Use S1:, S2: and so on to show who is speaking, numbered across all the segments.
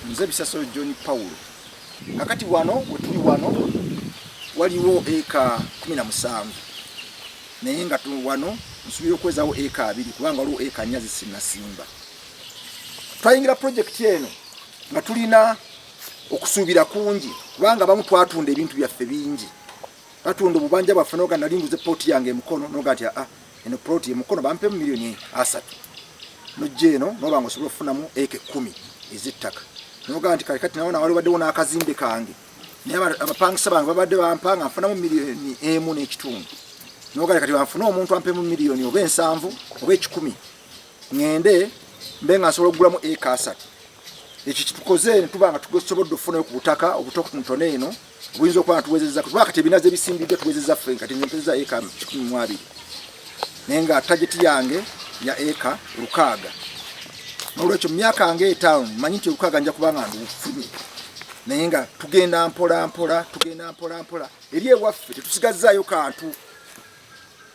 S1: nze Bisasiro John Paulo. Kakati wano wetuli wano waliwo eka 17 naye nga wano nsuubira okwezawo eka 2 kubanga waliwo eka 4 zisinasimba. Twayingira project eno nga tulina okusuubira kungi kubanga abamu twatunda ebintu byaffe bingi. Batunda obubanja bwaffe noga nalinguze poti yange emukono noga nti eno poti emukono bampe milioni 3 nojje eno noba nga osobola okufunamu eka 10 ez'ettaka. Noga nti kati nawo wali baddewo n'akazimbe kange naye abapangisa bange babadde bampanga nfunamu milioni 1.5. Noga kati banfuna omuntu ampemu milioni oba 7 oba 10 ngende mbe nga nsobola okugulamu eka 3. Ekyo kitukoze netubanga tugosobodde okufuna ku butaka obutoku ntone eno buyinza okuba tuwezezza kuba kati ebinazi ebisimbidde tuwezezza ffe kati nyempeza eka 12 naye nga target yange ya eka 600. N'olwekyo mu myaka yange 5 manyi nti 600 nja kubanga ndufunye naye nga tugenda mpola mpola eri ewaffe tetusigazaayo kantu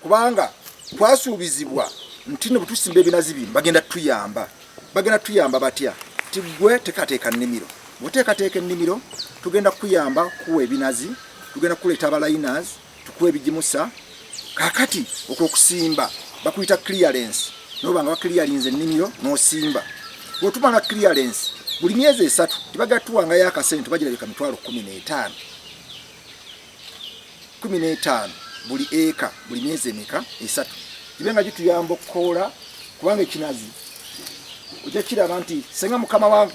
S1: kubanga twasuubizibwa nti no butusimba ebinazi bino bagenda tuyamba batya tigwe tekateeka nnimiro bw'oteekateeka ennimiro tugenda kuyamba kuwa ebinazi tugenda kuleeta abaliners tukuwa ebigimusa kakati okusimba bakuyita clearance noba nga baklearinze ennimiro n'osimba bw'otumala clearance buli myezi 3 tibagatuwangayo akasente bagirabika mitwalo 15 buli eka buli myezi emeka 3 ibenga gituyamba okukoola kubanga ekinazi ojja kiraba nti senga mukama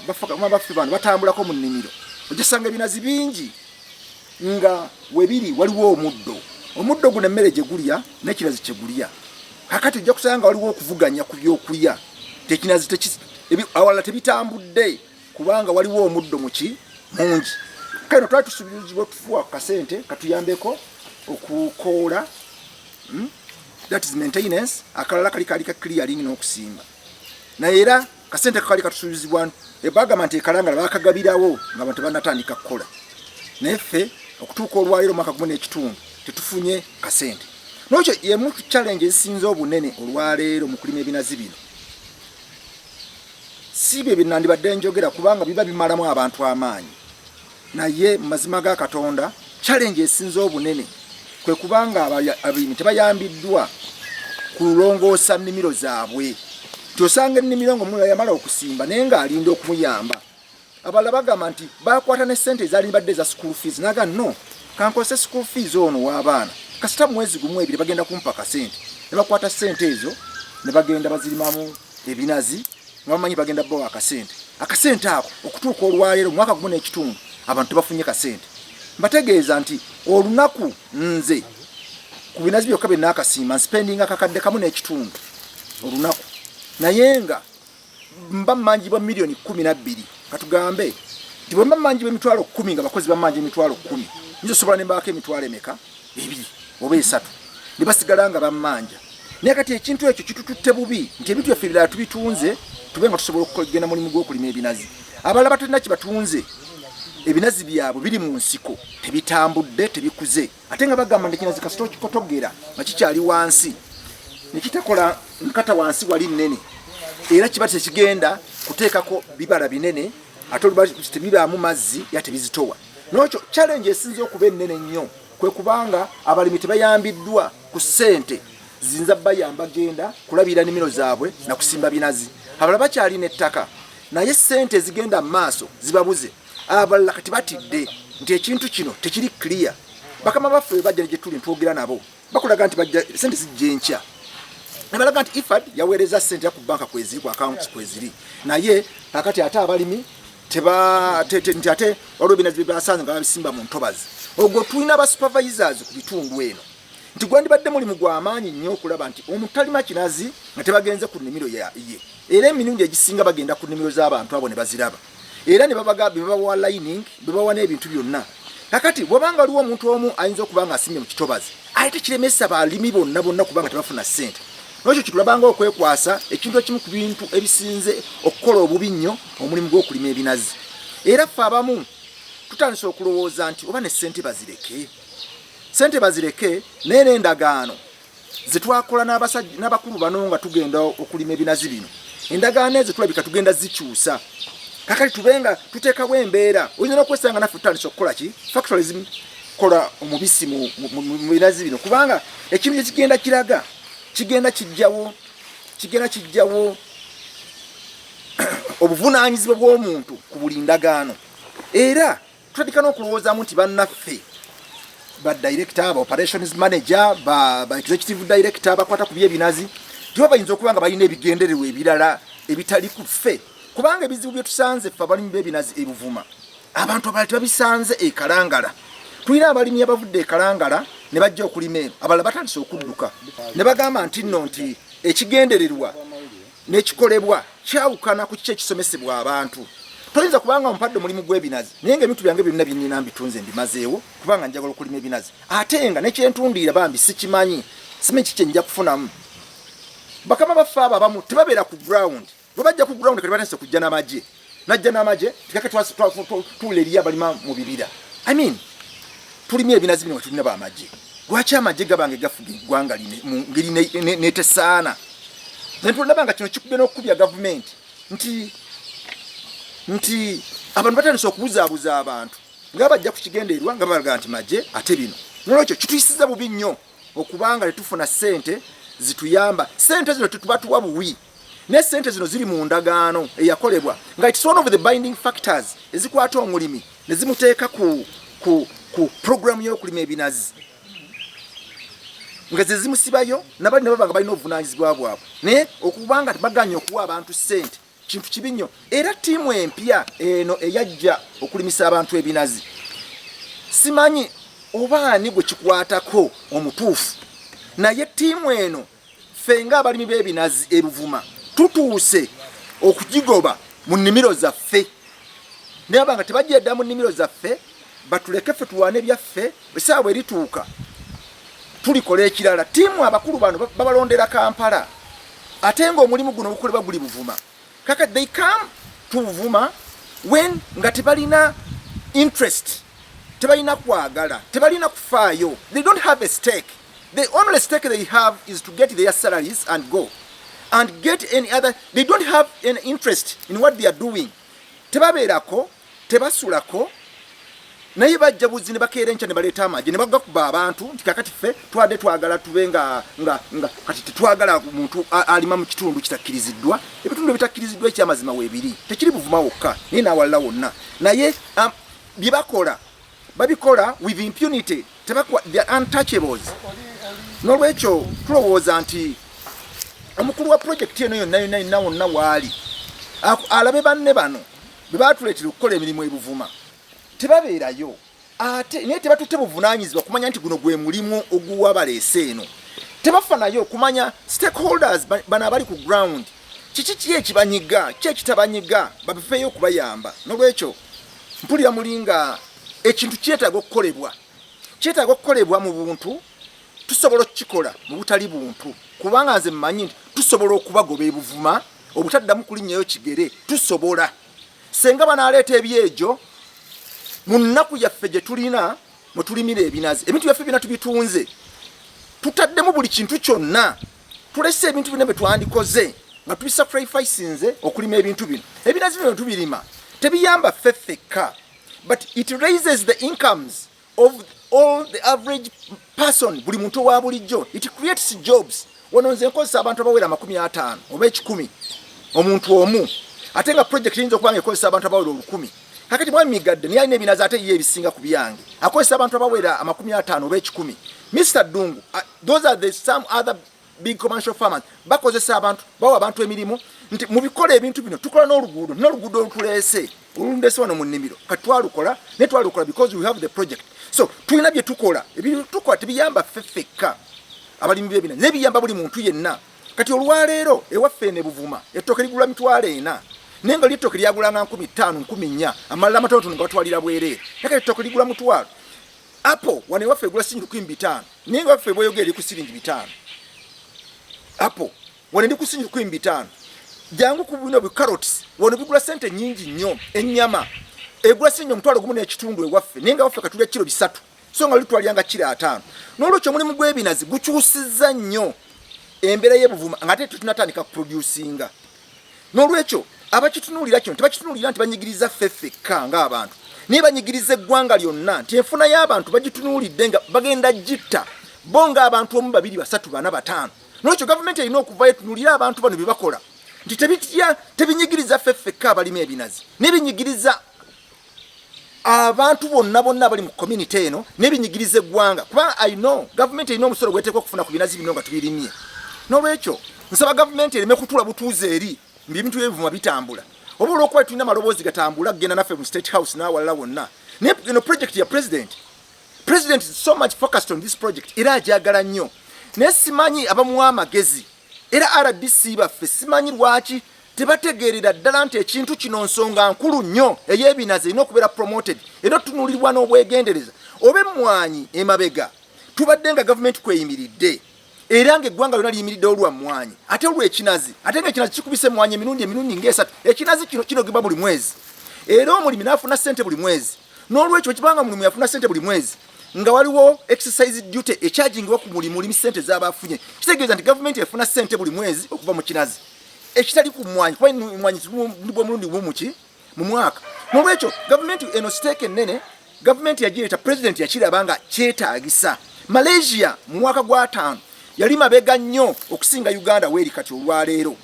S1: baffe bano batambulako mu nnimiro ojja sanga ebinazi bingi nga webiri waliwo omuddo guno emmere gye gulya n'ekinazi kye gulya kakati ojja kusanga waliwo okuvuganya ku byokulya tekinazi awalala tebitambudde kubanga waliwo omuddo mungi kano twali tusuubizibwa tufuwa kasente katuyambeko okukoola that is maintenance akalala kali ka clearing n'okusimba naye era kasente kali katusuubizibwa ebagament ekalangala bakagabirawo nga abantu banatandika kukola neffe okutuuka olwaliro mwaka gumu n'ekitundu tetufunye kasente. N'ekyo yemu challenge ezisinza obunene olwaleero mu kulima ebinazi bino si bye binandibadde njogera kubanga biba bimalamu abantu amaanyi naye mu mazima ga Katonda challenge ezisinza obunene kwe kubanga abalimi tebayambiddwa kulongoosa nnimiro zaabwe. Tosanga ennimiro ng'omuntu yamala okusimba naye ng'alinda okumuyamba. Abalala bagamba nti bakwata ne ssente ezaalibadde za school fees naga no kankozesa school fees ono w'abaana kasita mwezi gumu 2 bagenda kumpa kasente ne bakwata ssente ezo ne bagenda bazirimamu ebinazi nga bamanyi bagenda bawa akasente ako okutuuka olwaleero mwaka gumu n'ekitundu abantu tebafunye kasente. Mbategeeza nti olunaku nze ku binazi byokka bye naakasiima spending akakadde kamu n'ekitundu olunaku naye nga mba mmanjibwa milioni 12 katugambe nti bwe mba mmanjibwa emitwalo 10 nga bakozi bammanji emitwalo 10 nzo sobola ne mbaako emitwalo emeka 2 oba 3 ne basigala nga bammanja naye kati ekintu ekyo kitututte bubi nti ebintu byaffe ebirala tubitunze tube nga tusobola okugenda mulimu gw'okulima ebinazi. Abalala batalina kibatunze ebinazi byabwe biri mu nsiko tebitambudde tebikuze ate nga bagamba nti ekinazi kasita okikotogera nga kikyali wansi nekitakola nkata wansi wali nnene era kiba tekigenda kuteekako bibala binene ate tebibaamu mazzi ya tebizitowa. N'ekyo challenge esinza okuba ennene nnyo kwe kubanga abalimi tebayambiddwa ku ssente zinza bayamba genda kulabira nnimiro zaabwe na kusimba binazi. Abalala bakyalina ettaka naye ssente zigenda mu maaso zibabuze. Abalala kati batidde nti ekintu kino tekiri clear. Bakama baffe bajja gye tuli ntwogera nabo bakulaga nti bajja ssente zijja enkya. Nebalaga nti IFAD yaweereza ssente ku banka kweziri ku accounts kweziri naye kakati ate abalimi nti ate waliwo ebinazi bye basanze nga babisimba mu ntobazi. Ogwo tulina ba supervisors ku bitundu eno nti gwandibadde mulimu gw'amaanyi nnyo okulaba nti omuntu talima kinazi nga tebagenze ku nnimiro ye era emirundi egisinga bagenda ku nnimiro z'abantu abo ne baziraba era ne babawa lining bebawa n'ebintu byonna. Kakati bw'obanga waliwo omuntu omu ayinza okuba nga asimbye mu kitobazi ate kiremesa balimi bonna kubanga tebafuna ssente. N'ekyo kitulabanga okwekwasa ekintu ekimu ku bintu ebisinze okukola obubi nnyo omulimu gw'okulima ebinazi. Era ffe abamu tutandise okulowooza nti oba ne ssente bazireke naye n'endagaano zetwakola n'abakulu bano nga tugenda okulima ebinazi bino endagaano ezo tulabika tugenda zikyusa kakati tubenga tuteekawo embeera oyinza n'okwesanga naffe tutandise okukola ki factories kola omubisi mu binazi bino kubanga ekintu ekigenda kiraga kigenda kijjawo obuvunaanyizibwa bw'omuntu ku buli ndagaano era tutandika n'okulowoozaamu nti bannaffe ba director ba operations manager ba executive director bakwata ku byebinazi tibo bayinza okuba nga balina ebigendererwa ebirala ebitali ku ffe kubanga ebizibu bye tusanze ffe abalimi b'ebinazi e Buvuma abantu abalala tebabisanze e Kalangala tulina abalimi abavudde e Kalangala ne bajja okulima eno abalala batandise okudduka ne bagamba nti nno nti ekigendererwa n'ekikolebwa kyawukana ku kiki ekisomesebwa abantu toyinza kubanga ompadde omulimu gw'ebinazi naye nga ebintu byange byonna byennina mbitunze mbimazeewo kubanga njagala okulima ebinazi ate nga nekyentundiira bambi sikimanyi simanyi kiki nja kufunamu bakama baffe abo abamu tebabeera ku ground bwe bajja ku ground kati batandise kujja n'amagye najja n'amagye tikake tuwula eriyo abalima mu bibira I mean tulima ebinazi bino tulina b'amagye lwaki amagye gabange gafuga eggwanga mu ngeri netesaana netulabanga kino kikubye n'okukubya gavumenti nti abantu batandise okubuzaabuza abantu nga bajja ku kigendererwa nga balaga nti magye ate bino nolwekyo kituyisiza bubi nnyo okubanga tetufuna ssente zituyamba ssente zino tetubatuwa buwi ne ssente zino ziri mu ndagaano eyakolebwa nga it's one of the binding factors ezikwata omulimi ne zimuteeka ku programu y'okulima ebinazi nga zezimusibayo nabali nabo banga balina obuvunaanyizibwa bwabwe naye okubanga tebaganya okuwa abantu ssente kintu kibi nnyo era ttiimu empya eno eyajja okulimisa abantu ebinazi simanyi oba ani gwe kikwatako omutuufu naye ttiimu eno ffe nga abalimi b'ebinazi e Buvuma tutuuse okugigoba mu nnimiro zaffe naye abanga tebajja edda mu nnimiro zaffe batuleke ffe tuwaane byaffe essaawa erituuka tulikola ekirala ttiimu abakulu bano babalondera Kampala ate ng'omulimu guno ogukolebwa guli Buvuma kaka they come to Buvuma when nga tebalina interest tebalina kwagala tebalina kufaayo they don't have a stake the only stake they have is to get their salaries and go and get any other they don't have an interest in what they are doing tebabeerako tebasulako naye bajja buzi ne bakeera enkya ne baleeta amagye ne bagakuba abantu nti kakati ffe twadde twagala tube nga kati tetwagala muntu alima mu kitundu kitakkiriziddwa ebitundu ebitakkiriziddwa ekyamazima weebiri tekiri Buvuma wokka naye n'awalala wonna naye bye bakola babikola with impunity they are untouchables n'olwekyo tulowooza nti omukulu wa projekiti eno yonna wonna waali alabe banne bano bwe baatuleetera okukola emirimu e Buvuma tebabeerayo ate naye tebatutte buvunaanyizibwa kumanya nti guno gwe mulimu oguwa baleese eno tebafa nayo kumanya stakeholders bano abali ku ground kiki ekibanyiga ki ekitabanyiga babifeeyo okubayamba n'olwekyo mpulira mulinga ekintu kyetaaga okukolebwa mu buntu tusobola okukikola mu butali buntu kubanga nze mmanyi nti tusobola okubagoba e Buvuma obutaddamu kulinnyayo kigere tusobola senga banaaleeta ebyejo mu nnaku yaffe gye tulina mwe tulimira ebinazi ebintu byaffe bina tubitunze tutaddemu buli kintu kyonna tulese ebintu bino bye twandikoze nga tubisacrificinze okulima ebintu bino ebinazi bino tubirima tebiyamba ffe ffekka but it raises the incomes of all the average person buli muntu wa bulijjo it creates jobs wano nze nkozesa abantu abawera 50 oba 10 omuntu omu ate nga project yinza okuba nga ekozesa abantu abawera 10 kakati mwami migadde niye alina ebinazi ate ye ebisinga ku byange akozesa abantu abawera 50 oba 10 Mr. Dungu those are some other big commercial farmers bakozesa abantu bawa abantu emirimu nti mubikola ebintu bino tukola n'oluguudo olutuleese olundese wano mu nnimiro kati twalukola ne twalukola because we have the project so tulina bye tukola ebintu tukola tebiyamba ffeffekka abalimi b'ebinazi nebiyamba buli muntu yenna kati olwaleero ewaffe ne Buvuma ettooke ligula $40 nenga litooke lyagulanga 15 14 amalala amatono nga batwalira bwereere kaka ettooke ligula $1 apo wane waffe egula $5 nenga waffe boyogera eri ku $5 apo wane ndi ku $5 jangu ku bino carrots wane bigula sente nyingi nnyo ennyama egula $1.5 ewaffe nenga waffe katulya kilo 3 so nga litwalyanga kilo 5 n'olwekyo mulimu gw'ebinazi gukyusizza nnyo embeera y'e Buvuma ngate tunatandika producinga n'olwekyo abakitunulira kino tebakitunulira nti banyigiriza ffeffekka ng'abantu naye banyigiriza eggwanga lyonna nti enfuna y'abantu bagitunulidde nga bagenda gitta bo ng'abantu 1 2 3 4 5 n'ekyo gavumenti erina okuvayo etunulira abantu bano bye bakola nti tebinyigiriza ffeffekka abalima ebinazi nebinyigiriza abantu bonna bali mu community eno nebinyigiriza eggwanga kuba I know gavumenti erina omusolo gweteekwa okufuna ku binazi bino nga tubirimye n'olwekyo nsaba gavumenti ereme kutula butuuze eri mbi ebintu by'ebivuma bitambula oba olw'okuba tulina amaloboozi gatambula kugenda naffe mu state house n'awalala wonna naye eno project ya president is so much focused on this project era agyagala nnyo naye simanyi abamuwa amagezi era RDC baffe simanyi lwaki tebategeerera ddala nti ekintu kino nsonga nkulu nnyo ey'ebinazi erina okubeera promoted era otunulirwa n'obwegendereza oba emmwanyi emabega tubadde nga gavumenti kweyimiridde era ng'eggwanga lyonna liyimiridde olwammwanyi ate olw'ekinazi ate ng'ekinazi kikubisa emmwanyi emirundi ng'esatu ekinazi kino kinogibwa buli mwezi era omulimi n'afuna ssente buli mwezi n'olwekyo kibanga mulimu yafuna ssente buli mwezi nga waliwo exercise duty ekyagingibwa ku mulimi ssente z'abafunye kitegeeza nti gavumenti efuna ssente buli mwezi okuva mu kinazi ekitali ku mmwanyi kuba emmwanyi zibwa mulundi gumu mu mwaka n'olwekyo gavumenti eno siteeka ennene gavumenti yagireeta president yakiraba nga kyetaagisa Malaysia mu mwaka gwa 5 yali mabega nnyo okusinga Uganda weeri kati olwaleero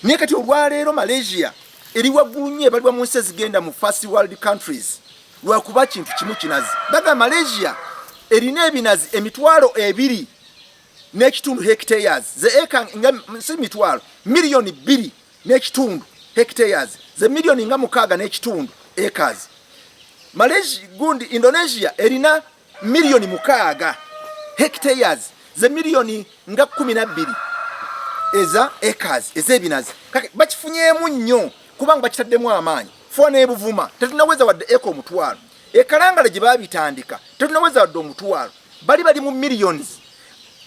S1: naye kati olwaleero Malaysia eri waggulu nnyo ebalibwa mu nsi ezigenda mu first world countries lwakuba kintu kimu kinazi baga Malaysia erina ebinazi 2 n'ekitundu hectares ze eka nga si 2 million 2 n'ekitundu hectares ze million nga 6 n'ekitundu acres Malaysia gundi Indonesia erina million 6 hectares ze million nga 12 eza acres ez'ebinazi bakifunyeemu nnyo kubanga bakitaddemu amaanyi fona ebuvuma tetunaweza wadde eka 1,000 ekalangala gye baabitandika tetunaweza wadde 1,000 bali mu millions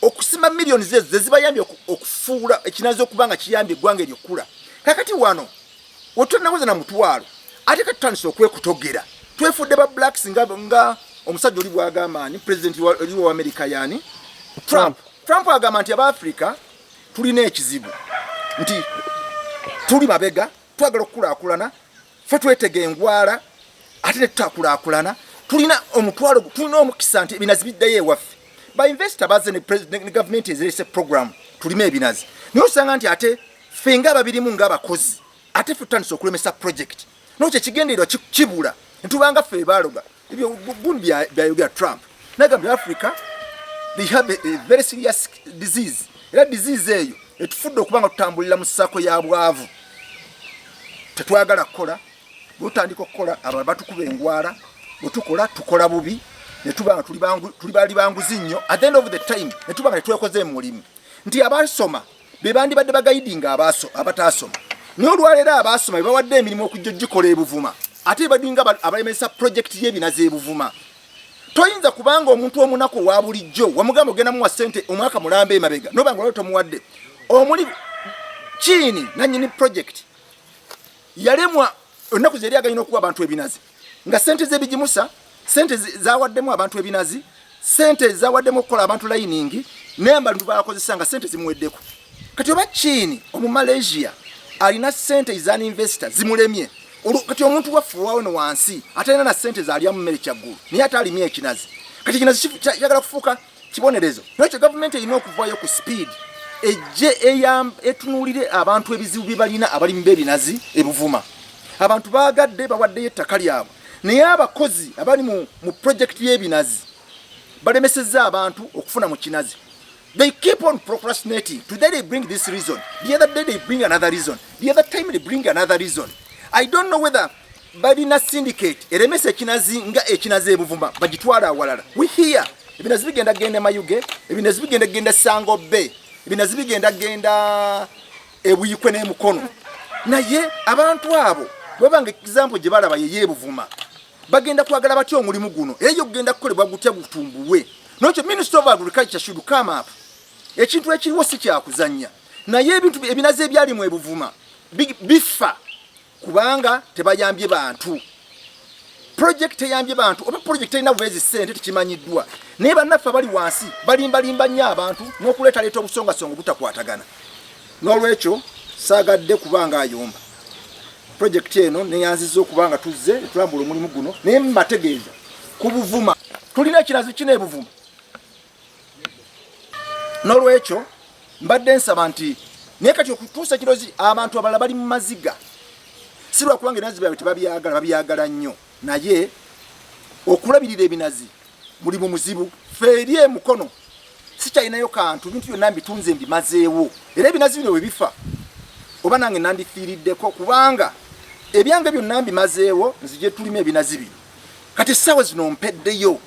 S1: okusima millions ze zibayambye okufuula ekinazi okubanga kiyambye eggwanga eryokula kakati wano wetunaweza na 1,000 ate katutandise okwekutogera twefudde ba blacks nga omusajja oli bwagamba ani president wa America yani Trump agamba nti Abafrika tulina ekizibu nti tuli mabega twagala okukulaakulana fe twetega engwala ate netutakulaakulana tulina omutwalo tulina omukisa nti ebinazi biddayo ewaffe ba investor baze ne government ezerese program tulime ebinazi naye osanga nti ate ffe nga babirimu ng'abakozi ate ffe tutandise okulemesa project nokyo ekigendererwa kibula ntubanga ffe baloga ebyo gundi byayogera Trump nagambye Africa they have a very serious disease era disease eyo etufudde okubanga tutambulira mu ssako ya bwavu tetwagala kukola butandika okukola abo batukuba engwala butukola tukola bubi netubanga tuli bali banguzi nnyo at the end of the time netubanga netwekoze mulimu nti abasoma be bandi badde bagaidinga abatasoma naye olwaleero abasoma bawadde emirimu okujjogikola ebuvuma ate badinga abalemesa project y'ebinazi ebuvuma toyinza kubanga omuntu omunako wa bulijjo wamugamba ogenda muwa ssente omwaka mulambe emabega nobanga olwo tomuwadde omuli kiini nannyini project yalemwa onnaku zeri aganyina okuwa abantu ebinazi nga ssente z'ebigimusa ssente zawaddemu abantu ebinazi ssente zawaddemu okukola abantu lining nembantu bakozesa nga ssente zimuweddeko kati oba kiini omu Malaysia alina ssente izan investor zimulemye kati omuntu waffe wawe no wansi atalina na ssente zalya mu mmere kyaggulu naye ate alimye ekinazi kati ekinazi kyagala kufuuka kibonerezo nakyo gavumenti erina okuvayo ku speed ejje etunuulire abantu ebizibu bye balina abalimu b'ebinazi ebuvuma abantu baagadde bawaddeyo ettaka lyabwe naye abakozi abali mu project y'ebinazi balemesezza abantu okufuna mu kinazi they keep on procrastinating today they bring this reason the other day they bring another reason the other time they bring another reason I don't know whether balina syndicate eremesa ekinazi nga ekinazi ebuvuma bagitwala awalala we hear ebinazi bigenda genda Mayuge ebinazi bigenda genda Sango Bay ebinazi bigenda genda ebuyikwe n'emukono naye abantu abo bwebanga example gye balaba ye ebuvuma bagenda kwagala batyo omulimu guno era yo kugenda kukolebwa gutya gutumbuwe nokyo Minister of Agriculture should come up ekintu ekiriwo si kyakuzanya naye ebintu ebinazi ebyali mu ebuvuma bifa kubanga tebayambye bantu project eyambye bantu oba project erina bubeezi ssente tekimanyiddwa naye bannaffe bali wansi balimbalimba nnyo abantu n'okuleetaleeta obusongasonga butakwatagana n'olwekyo saagadde kubanga ayomba project eno neyanziza okubanga tuzze tulambula omulimu guno naye mbategeeza ku Buvuma tulina ekirazi kino e Buvuma. N'olwekyo mbadde nsaba nti naye kati okutuusa kirozi abantu abalala bali mu maziga si lwakubanga ebinazi byabwe tebabyagala, babyagala nnyo, naye okulabirira ebinazi buli mu muzibu. Ffe eri emukono sikyalinayo kantu, bintu byonna mbitunze mbimazeewo, era ebinazi bino bwe bifa oba nange nandifiiriddeko kubanga ebyange byonna mbimazeewo nzije tulime ebinazi bino. Kati essaawa zino mpeddeyo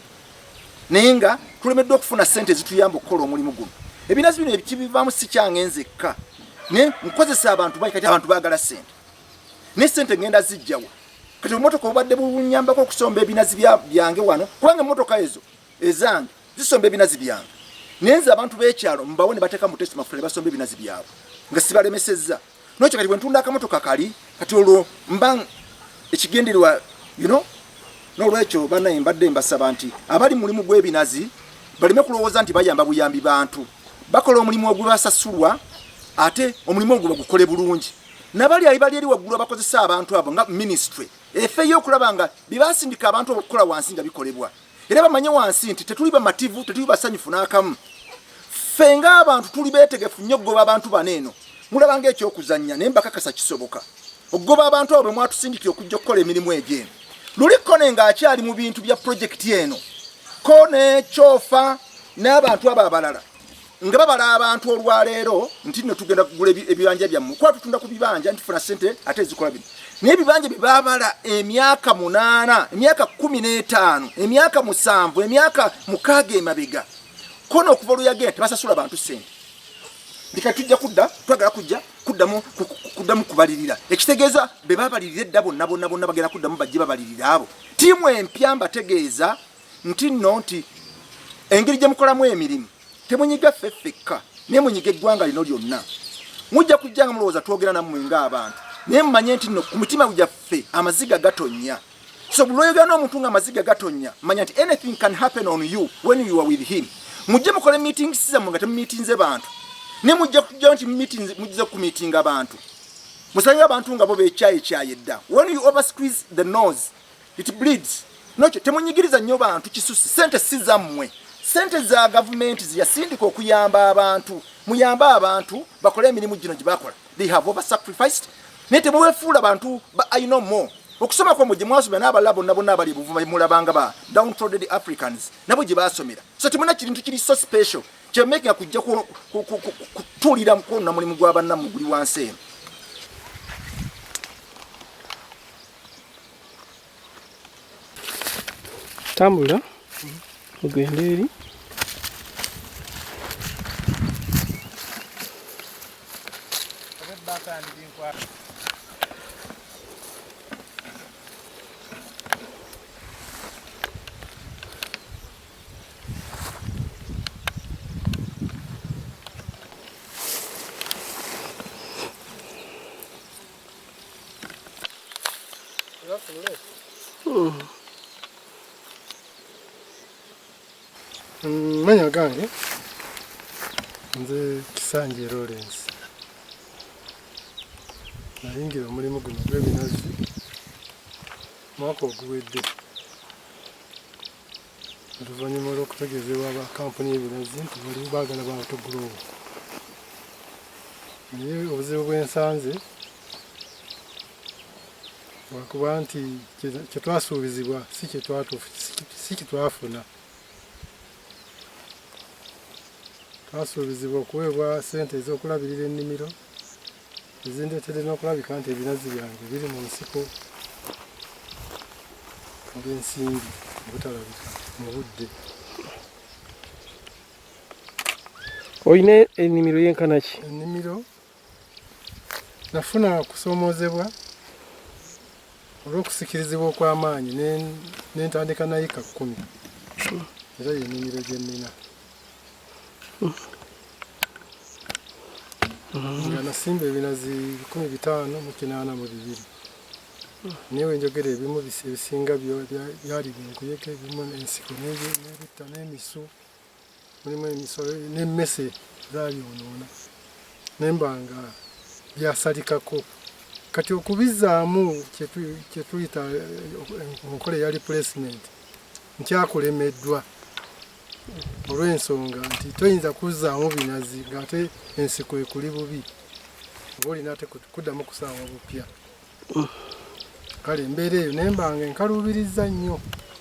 S1: naye nga tulemeddwa okufuna ssente ezituyamba okukola omulimu guno. Ebinazi bino ekibivaamu si kyange nzekka, ne nkozesa abantu bangi, kati abantu baagala ssente ne ssente ngenda zijjawa. Kati obumotoka obadde bunyambako okusomba ebinazi byange wano kubanga emmotoka ezo ezange zisomba ebinazi byange, naye nze abantu b'ekyalo mbawo ne bateeka mu testi mafuta basomba ebinazi byabwe nga sibalemesezza. N'ekyo kati bwe ntunda akamotoka kali kati olwo mba ekigendererwa n'olwekyo bannaye mbadde mbasaba nti abali mu mulimu gw'ebinazi baleme kulowooza nti bayamba buyambi bantu, bakola omulimu ogwebasasulwa ate omulimu ogwo bagukole bulungi. Nabali bali eri waggulu abakozesa abantu abo nga ministry efeeyo okulaba nga bibasindika abantu okukola wansi nga bikolebwa, era bamanye wansi nti tetuli bamativu, tetuli basanyufu n'akamu. Ffe ng'abantu tuli beetegefu nnyo okugoba abantu baneeno, mulabanga ekyokuzannya naye mbakakasa kisoboka okugoba abantu abo bwe mwatusindikira okujja okukola emirimu egy'eno. Luli Kone ng'akyali mu bintu bya projekiti eno, Kone Kyofa n'abantu abo abalala nga babala abantu olwaleero nti nno tugenda kugula ebibanja byammwe, kuba tutunda ku bibanja ntufuna ssente ate ezikola bino. Naye ebibanja bye baabala emyaka 8, emyaka 15, emyaka 7, emyaka 6 emabega, Kone okuva oluyagenda tebasasula bantu ssente. Ndika tujja twagala kuddamu kubalirira. Ekitegeeza be babalirira edda bonna bagenda kuddamu bajje babalirira abo. Tiimu empya mbategeeza nti nno nti engeri gye mukolamu emirimu temunyiga ffeffekka naye munyiga eggwanga lino lyonna. Mujja kujjanga mulowooza twogera nammwe ng'abantu naye mumanye nti nno ku mitima gyaffe amaziga gatonnya. So bulwega n'omuntu nga amaziga gatonnya manya nti anything can happen on you when you are with him. Mujje mukole meetings zammwe nga temumiitinze bantu, ne mujja kujja nti mujja kumiitinga abantu musange abantu nga bo beekyayi edda. When you over squeeze the nose it bleeds. Nokyo temunyigiriza nnyo bantu kisusi. Sente si zammwe, sente za gavumenti ziyasindika okuyamba abantu. Muyambe abantu bakole emirimu gino gye bakola. They have over sacrificed. Naye temuweefuula bantu I know more. Okusoma kwa mujje mwasomera n'abalala bonna abali Buvuma mulabanga ba downtrodden Africans nabo gye basomera. So temuna kintu kiri so special kyemeka kujja kutulira mukonna mulimu gw'abannamu guli wansi eno.
S2: Tambula ogenda eri
S3: manya gange nze Kisanje Lawrence nayingira omulimu guno gw'ebinazi mwaka oguwedde oluvannyuma olw'okutegeezebwa aba kampuni y'ebinazi nti bali baagala baatugulowo, naye obuzibu bw'ensanze lwakuba nti kyetwasuubizibwa si kyetwafuna. Twasuubizibwa okuweebwa ssente ez'okulabirira ennimiro ezindeetedde n'okulabika nti ebinazi byange biri mu nsiko ng'ensimbi obutalabika mu budde.
S2: olina ennimiro yenkana ki?
S3: Ennimiro nafuna kusoomoozebwa olw'okusikirizibwa okw'amaanyi n'entandika nayika 10 era y'ennimiro gye nnina. Nga nasimba ebinazi 582 naye wenjogera ebimu ebisinga byali binkuyege, ebimu ensiko n'ebita n'emisu, mulimu emisolo n'emmese zaabyonoona, naye mbanga byasalikako kati okubizaamu kye tuyita enkola eya replacement nkyakulemeddwa olw'ensonga nti toyinza kuzzaamu binazi ng'ate ensiko ekuli bubi oba olina ate kuddamu kusaawa bupya. Kale embeera eyo nembanga enkaluubiriza nnyo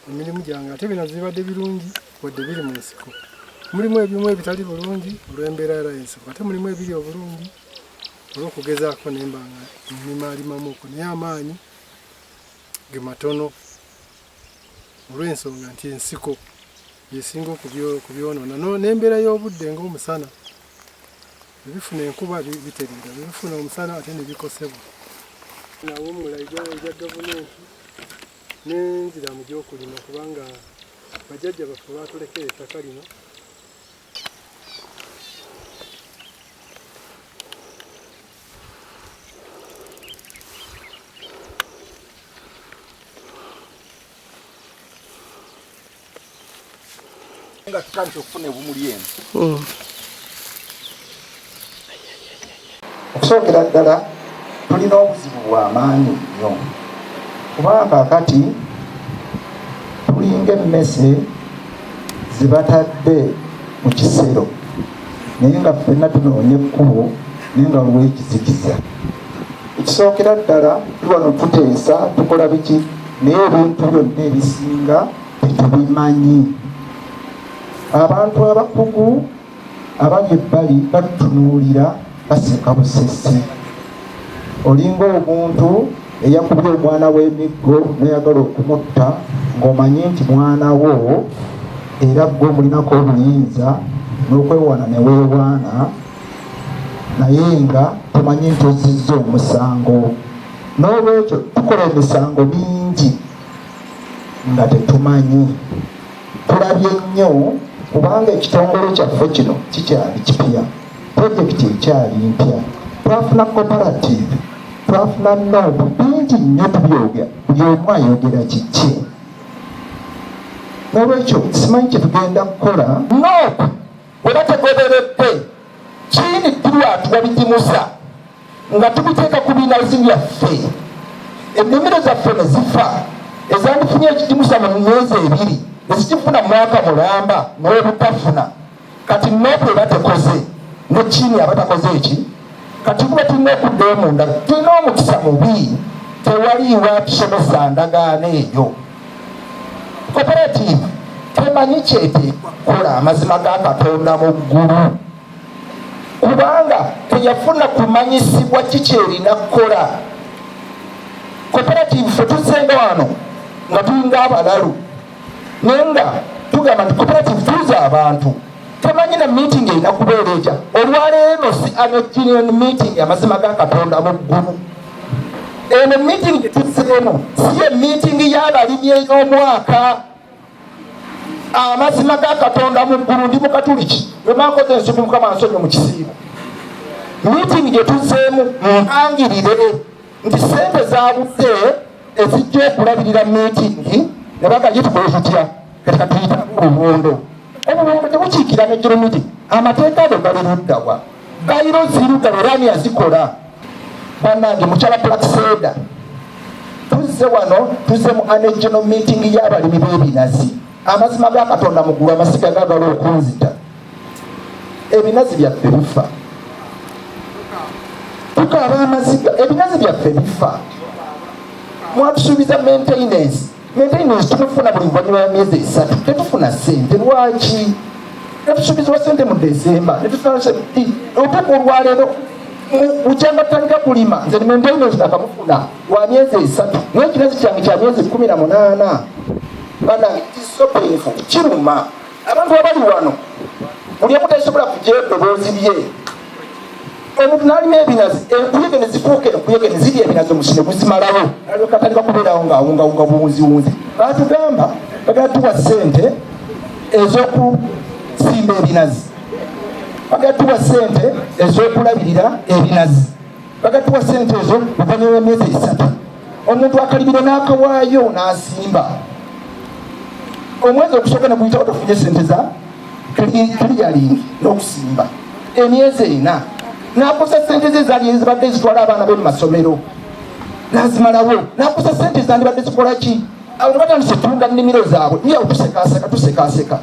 S3: emirimu gyange ate binazi bibadde birungi wadde biri mu nsiko. Mulimu ebimu ebitali bulungi olw'embeera era y'ensiko ate mulimu ebiri obulungi olw'okugezaako nembanga nimalimamuuko naye amaanyi ge matono olw'ensonga nti ensiko yesinga okubyonoona n'embeera y'obudde ng'omusana ebifuna enkuba biterera bifuna omusana ate ne bikosebwa. Nawummula egya gavumenti n'enzira mu gy'okulima kubanga bajjajja baffe baatulekera ettaka lino
S1: nga tutandise okufuna obumuli eno. Okusookera ddala tulina obuzibu bw'amaanyi nnyo kubanga kati tulinga emmese zibatadde mu kisero naye nga ffenna tunoonya ekkubo naye nga waliwo ekizikiza. Ekisookera ddala tuwano tuteesa tukola biki naye ebintu byonna ebisinga tetubimanyi. Abantu abakugu abali ebbali batutunuulira baseka busesi. Olinga omuntu eyakubye omwana w'emiggo n'ayagala okumutta ng'omanyi nti mwana wo era gwe omulinako obuyinza n'okwewaana ne weewaana naye nga tumanyi nti ozizza omusango. N'olwekyo tukola emisango mingi nga tetumanyi. Tulabye nnyo kubanga ekitongole kyaffe kino kikyali kipya, pulojekiti ekyali mpya, twafuna cooperative, twafuna nobu bingi nnyo tubyogera, buli omu ayogera kiki. N'olwekyo simanyi kye tugenda kukola. Nobu bwe bategoberedde kiini tulwatuwa bigimusa nga tubiteeka ku binazi byaffe, ennimiro zaffe ne zifa ezandifunye ekigimusa mu myezi ebiri ezikifuna mwaka mulamba n'obutafuna. Kati nobu eba tekoze ne kiini abatakoze eki kati kuba tulina okuddayo munda. Tulina omukisa mubi, tewaliiwo atusomesa ndagaano eyo. Cooperative temanyi kyeteekwa kukola amazima ga Katonda mu ggulu kubanga teyafuna kumanyisibwa kiki erina kukola. Cooperative ffe tuzenga wano nga tulinga abalalu naye nga tugamba nti cooperative tuuza abantu temanyi na meeting erina kubeera etya. Olwaleero si anoginion meeting amazima ga Katonda mu ggulu. Eno meeting gye tuzzeemu si ye meeting y'abalimi ey'omwaka. Amazima ga Katonda mu ggulu ndi mukatuliki lwemankoze ensobi mukama nsonyi mu kisiibo. Meeting gye tuzzeemu mpangirire nti sente zaabudde ezijja okulabirira meeting ne bagajye tukole tutya kati katuyita obubondo. Obubondo tebukiikira n'ejjero meeting. Amateeka ago gali luddawa? Gayiro zirugabe era ani yazikola? Bannange mukyala Plakseda tuzze wano tuzze mu anegeno meeting y'abalimi b'ebinazi. Amazima ga Katonda mu ggulu amasiga gaagala okunzita. Ebinazi byaffe bifa. Tukaaba amaziga ebinazi byaffe bifa. Mwatusuubiza maintenance tumufuna buli luvannyuma lwa myezi 3 tetufuna ssente. Lwaki? Netusuubizibwa ssente mu Desemba netufuna ssente otuuka olwaleero bukyanga tutandika kulima nze maintenance nakamufuna wa myezi 3 naye ekinazi kyange kya myezi 18. Banange kisopeefu kiruma abantu abali wano buli omu tasobola kuggyayo eddoboozi lye. Omuntu n'alima ebinazi enkuyege ne zifuuka enkuyege ne zirya ebinazi omusine guzimalawo alwekatandika kubeerawo ng'awungawunga buwunziwunzi. Baatugamba bagala tuwa ssente ez'okusimba ebinazi, bagala tuwa ssente ez'okulabirira ebinazi, bagala tuwa ssente ezo luvannyuma lw'emyezi 3. Omuntu akalibire n'akawaayo n'asimba. Omwezi okusooka ne guyitawo tofunye ssente za clearing n'okusimba. Emyezi 4 n'akosa ssente ze zali ezibadde zitwala abaana be mu masomero. nazimalawo nakusa sente zandibadde zikola ki abo tebatandise tunda nnimiro zaabwe niyawo tusekaseka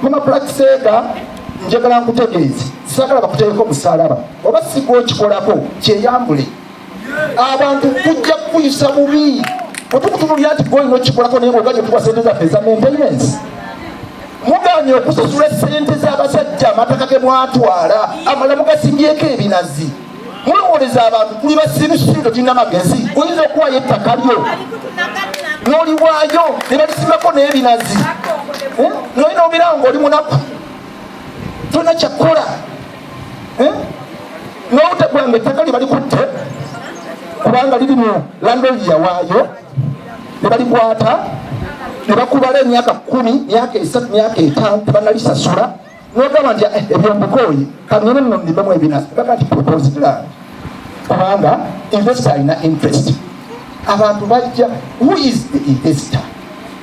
S1: mama prakisega njagala nkutegeeze sagala bakuteeko musalaba oba siga okikolako kyeyambule abantu kujja kukuyisa bubi otukutunulira nti golina okikolako naye ngaoganye okuba sente zaffe eza maintenance muganye okusasula sente z'abasajja amataka ge mwatwala amala mugasimbyeko ebinazi mwewoleza abantu kuli basirusiru tulina magezi oyinza okuwayo ettaka lyo n'oliwaayo ne balisimbako n'ebinazi nolina obirawo ng'oli munaku tolina kyakkola n'obutegulanga ettaka lye balikutte kubanga liri mu landoli yawaayo ne balikwata ne bakubala emyaka 10 myaka 3 myaka 5 tebanalisasula n'ogamba nti ebyombukoyi kangene nno ndibemu ebinazi baka nti proposed land kubanga investor alina interest abantu bajja who is the investor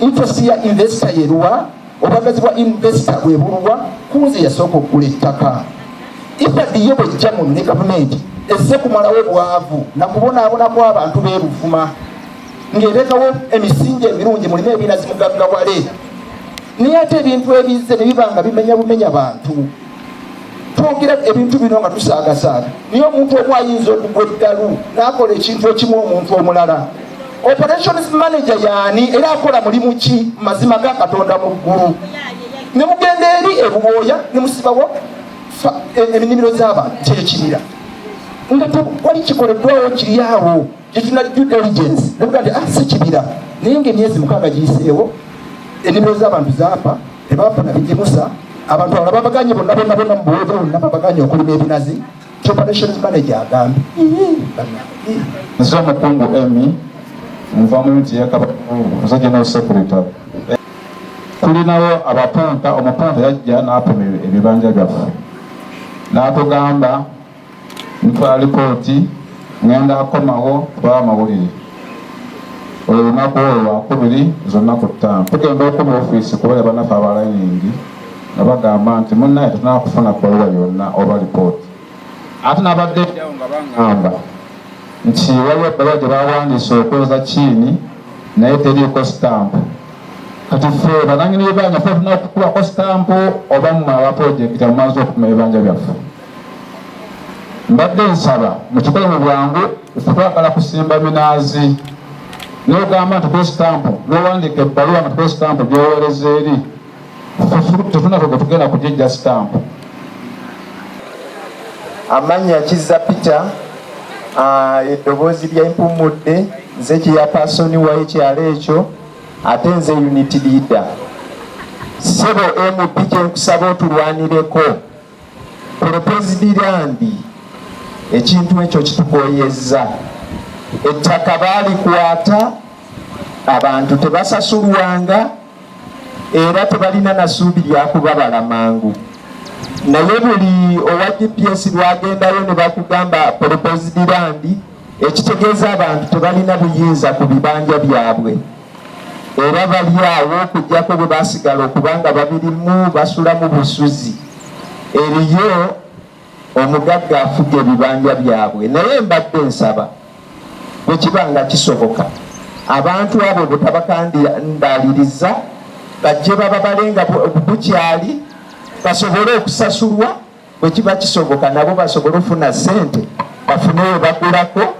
S1: interest ya investor yeruwa obwagazi bwa investor bwebulwa kunze yasooka okugula ettaka ifadiyo bwejja mu ne gavumenti ezze kumalawo bwavu nakubonaabonako abantu b'e Buvuma ng'eteekawo emisingi emirungi mulimu ebinazi mugaggawale naye ate ebintu ebizze ne biba nga bimenya bumenya bantu twogera ebintu bino nga tusaagasaaga niye omuntu omu ayinza okugwa eddalu n'akola ekintu ekimu omuntu omulala operations manager yaani era akola mulimu ki mazima ga Katonda mu ggulu ne mugenda eri ebubooya ne musibawo ennimiro z'abantu kyekibira nga wali kikoleddwawo kiri awo gyetuna due diligence nebuga nti si kibira naye ng'emyezi 6 giyiseewo ennimiro z'abantu zaafa tebafa nabigimusa abantu abala babaganye bonna mu buwooza bonna babaganye okulima ebinazi operations manager agambye
S4: nze omukungu emi nva mu uniti y'Kabaka General Secretary tulinawo abapunta omupunta yajja n'apima ebibanja byaffe n'atugamba ntwala lipooti ngenda akomawo tubala amawulire olwo lunaku olwo lwakubiri zonnaku 5 tugenda okuba ofiisi kubala bannaffe abalayiningi nga bagamba nti munnaye tetunaba kufuna bbaluwa yonna oba lipooti ate nabadde ejawo nga bangamba nti waliwo ebbaluwa gye bawandiise okweza kiini naye teriiko sitampu kati ffe bananyini bibanja ffe tulina okukubako sitampu oba mmwe aba pulojekiti amumaze okupima ebibanja byaffe mbadde nsaba mukikole mu bwangu ffe twagala kusimba minaazi n'ogamba nti kwe sitampu n'owandiika ebbaluwa nga tukwe sitampu gyoweereza eri tetuna kwe tugenda kugijja sitampu
S5: amanya Kizza Peter eddoboozi lyempumudde nze kyeyapasoni wa ekyalo ekyo ate nze unity leader sebo MP kyenkusaba otulwanireko proposed land ekintu ekyo kitukoyezza ettaka baalikwata abantu tebasasulwanga era tebalina nasuubi lyakubabala mangu naye buli owa GPS lwagendayo ne bakugamba proposed land ekitegeeza abantu tebalina buyinza ku bibanja byabwe era bali awo okujjako bwe basigala okubanga babirimu basula mu busuzi eriyo omugagga afuga ebibanja byabwe naye mbadde nsaba bwe kibanga kisoboka abantu abo bwe tabakandaaliriza bajje baba balenga bukyali basobole okusasulwa bwe kiba kisoboka nabo basobole okufuna sente bafuneyo bagulako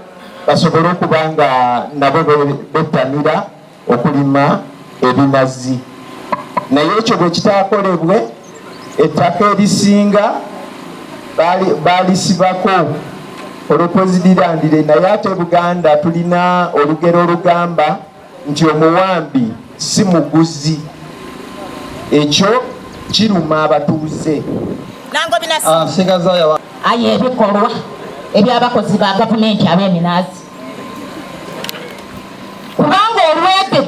S5: basobole okuba nga nabo bettanira okulima ebinazi naye ekyo bwe kitaakolebwe ettaka erisinga baalisibako olupozidlandire naye ate Buganda tulina olugero olugamba nti omuwambi si muguzi ekyo kiruma abatuuze
S6: aye ebikolwa ebyabakozi ba gavumenti ab'eminaazi kubanga olwedde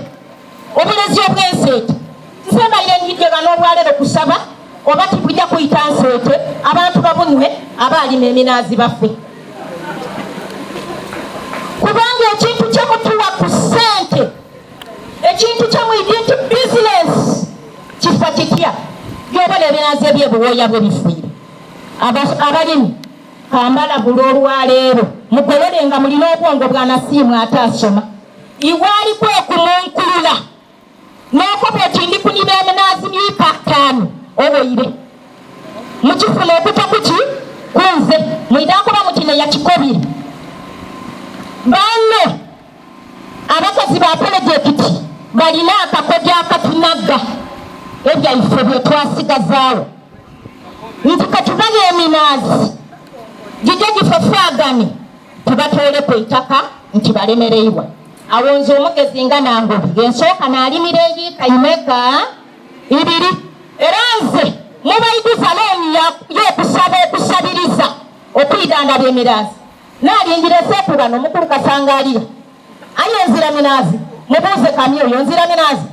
S6: obulezi obw'enseete nsembalire njidde bano olwaleero kusaba oba tibujja kuyita nseete abantu babunwe abaalima eminaazi baffe kubanga ekintu kyemutuwa ku ssente ekintu kyemuyidi nti bizinesi kifa kitya gyobala ebinazi ebyebuwooya bwe bifiire abalimi kambalagula olwaleero mugololenga mulina obwongo bwanasiimu ate asoma iwaliko okumunkulula n'okoba oti ndi kunyiba eminaazi myika 5 oboire mukifuna okuta kuki kunze mwidaakuba muti neyakikobire banno abakozi ba pulojekiti balina akakodyo akatunagga ebyaife bye twasigazaawo nti katubale eminaazi gijje gifefaagane tubatoole ku ettaka nti balemereibwa awonze omugezi nga nangobi gensooka naalimira eyiika imeka 2 era nze mubayigiza looni y'okusaba okusabiriza okwidandaba emiraazi naalingira eseeku bano mukulu kasangaaliya aye enzira minaazi mubuuze kami oyo nzira minaazi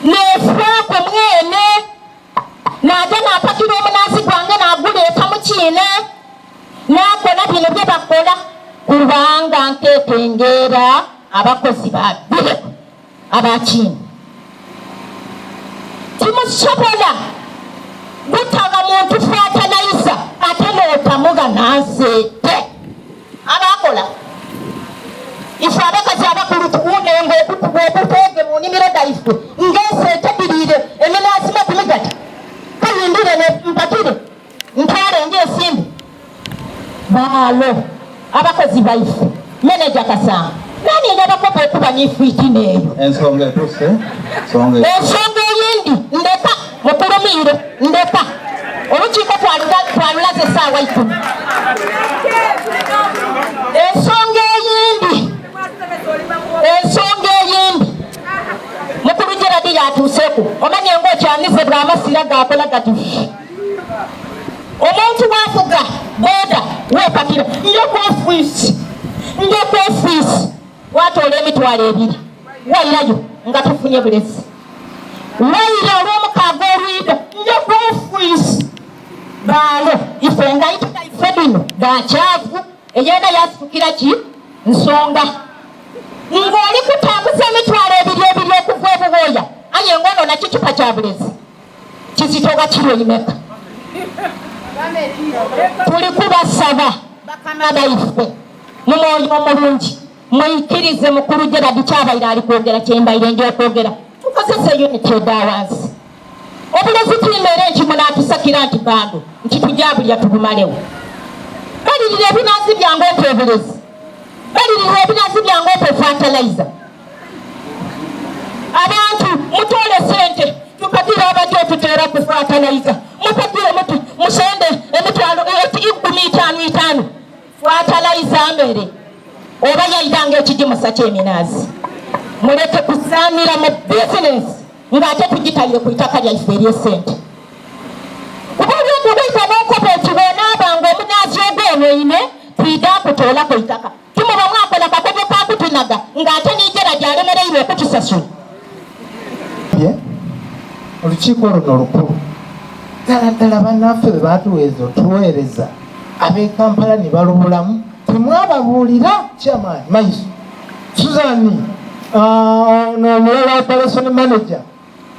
S6: neefaako mwene naja naapakira omunaazi gwange naaguleeta mukiine naakola bino bye bakola kubanga nkeekengeera abakozi babire abakiine timusobola gutaga muntu fatalayiza ate nootamuga nanseete abakola ife abakazi abakulu tuwunenga okutuge mu nnimiro daife ng'enseete biriire eminaazi makumigati kayindire mpakire ntwale ng'ensimbi baalo abakozi baife meneja Kasanga nani ngabakopa okuba nifiiti neeyo
S4: ensonga etuse
S6: ensonga eyindi ndeka mukulumiire ndeka olukiiko twalulaze essaawa 10 ensonga eyindi mukulu Geradi yatuuseku omanye ngaokyanize bwa amasira gakola gati omuntu wafuga boda wepakira njoku ofiisi watoola emitwalo 2 wairayo nga tufunye bulezi waira olw'omukaaga olwida njoku ofiisi baalo ife nga ituka ife bino gakyavu eyenda yasifukira ki nsonga ng'oli kutambuza emitwalo 2 okuva obuwooya aye ngono nakicupa kya bulezi kisitoga kiro imeka tuli kubasaba bakama baife mu mwoyo omulungi mwikirize mukulu Geradi kyabaire ali kwogera kyembaire njokwogera tukozese unity edawansi obulezi tulimeere nkimu naatusakira nti bando nti tujabulya tubumalewo balirira ebinaazi byange ope obulezi balirira ebinaazi byange ope fataliza abantu mutoole sente tupakire abajja otuteera ku fataliza mupakire muti musende emitwalo 15 fataliza mere oba yaidanga ekigimusa ky'eminaazi muleke kusaanira mu bizinesi ng'ate tugitayire ku itaka lyaife ery'esente kuba olyokugaita n'okopa ekiboonaabanga omunaazi ogwenoine twida akutoola ku itaka timuba mwakola kakopo kakutunaga ng'ate nigera gyalemereirwe okutusasula
S7: olukiiko luno lukulu ddala bannaffe be batuweeza otuweereza ab'e Kampala ne balubulamu temwababuulira chairman maiso Suzani n'omulala operation manager